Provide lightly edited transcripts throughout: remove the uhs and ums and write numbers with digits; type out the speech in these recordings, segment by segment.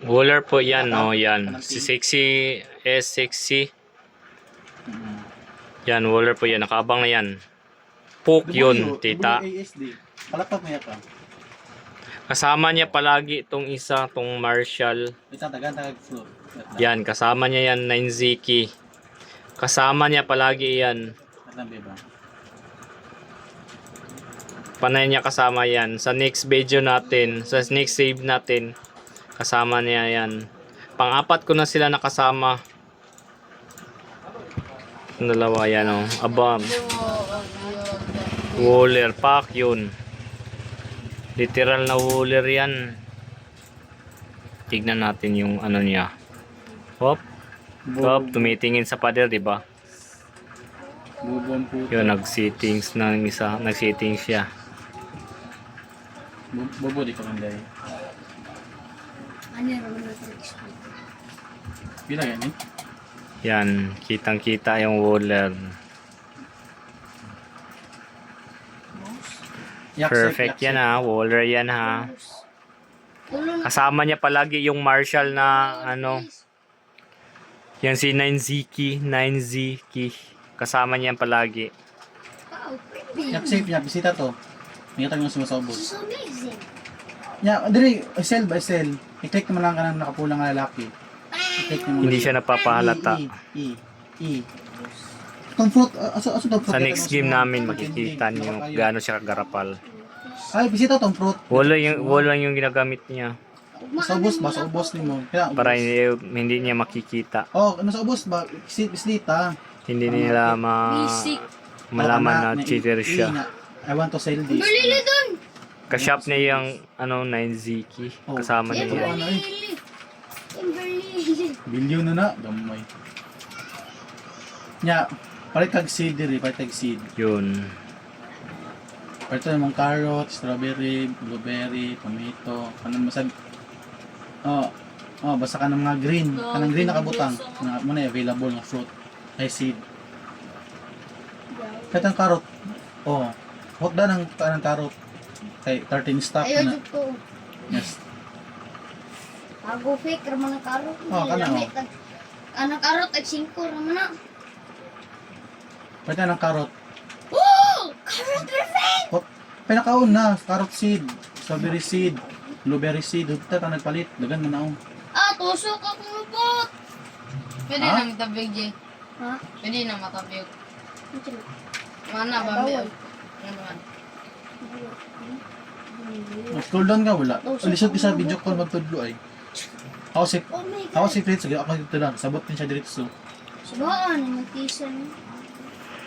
Wooler po yan, oh, yan. Si Sexy S60. Yan, Wooler po yan. Nakaabang na yan. Pook yun, tita. Palapag mo ka. Kasama niya palagi itong isa, itong Marshall. Float. Yan, kasama niya yan, 9Ziki. Kasama niya palagi yan. Panay niya kasama yan. Sa next video natin, sa next save natin, kasama niya yan. Pang-apat ko na sila nakasama. Dalawa yan, oh. Abang. Wooler pack yun. Literal na wooler yan. Tignan natin yung ano niya. Hop. Hop, tumitingin sa pader, di ba? Yun, nag-settings na ng isa. Nag-settings siya. Bobo di ka manday. Ano naman na tricks? Bila yan eh. Yan, kitang-kita yung wooler. Perfect yan ha, wooler yan ha. Kasama niya palagi yung Marshall na ano. Yan si 9Ziki, 9Ziki. Kasama niya palagi. Yak safe niya, bisita to. May katang yung sumasabog. So amazing. Ya, diri, sell ba sell? I-click naman lang ka ng nakapulang na lalaki. I-click naman. Hindi siya napapahalata. Itong fruit, aso itong fruit. Sa next game namin makikita niyo gaano siya kagarapal. Ay, bisita itong fruit. Wala yung ginagamit niya. Sa ubos ba? Sa ubos ni mo. Para hindi niya makikita. Oh, nasa ubos ba? Bislita. Hindi nila malaman na cheater siya. I want to sell this. Berlili dun! Ka-shop niya yung ano 9Ziki. Kasama niya yan. Ano eh? Berlili. Bilyon na. Gamay. Nya, palit tag seed diri, palit tag seed. Yun. Palit namang carrot, strawberry, blueberry, tomato, kanang masag. Basta ka ng mga green. Kanang green nakabutang. Na mo na available nga fruit. Ay seed. Kahit ang carrot. Oh. Hot da ng carrot. Kay 13 stock Ayaw na. dito ko. Yes. Ako fake, ramang ng karot. Kana o. Anang karot ay 5, ramang na. Palit na ng carrot. Oh! Karot perfect! Hot. Pinakaon na. Carrot seed. Strawberry seed. Blueberry seed. Hugta ka nagpalit. Dagan mo na o. Tusok ako lupot. Pwede Ha? na matabig, Jay. Ha? Pwede na matabig. Ito na. Mana ba? Bawal. Ano naman? Scroll down ka wala. Alisod sa video call magtudlo ay. Ako si Oh my ako God. si Fritz, ako dito lang. Sabot din siya dito. Sabaan, magtisan.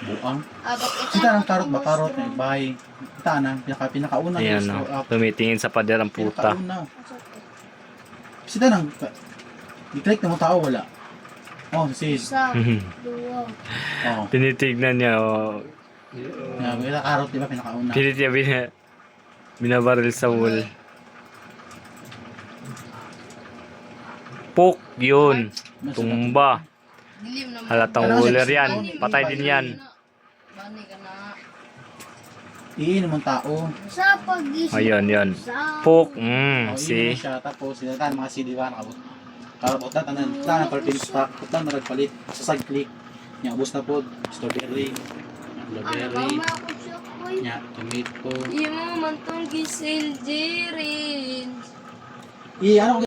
Buang. Bakit Kita ng carrot ba? Carrot eh. Bye. Kita na. Pinakauna. Ayan scroll o. up. Tumitingin sa pader ang puta. Pinakauna. Kita nang i-click na mo tao wala. Oh, si Isa, dua. Oh. Tinitignan niya o. Kita carrot di ba pinakauna. Pilit niya binabaril sa wall. Pook yun. Tumba. Dilim naman. Halatang wooler yan. Patay din yan. Bani ka na. Iinom ang tao. Sa pag-isip. Ayun, yun. Sa... Pook. Oh, See? iinom siya tapos sila tan mga CD ba nakabot. Carrot ta tanan 13 stock. Kutan na nagpalit sa side click. Nya ubos na pod. Strawberry. Blueberry. Mama ako siya ko. Nya tomato. Imo man tong gisil, Jirin. Ano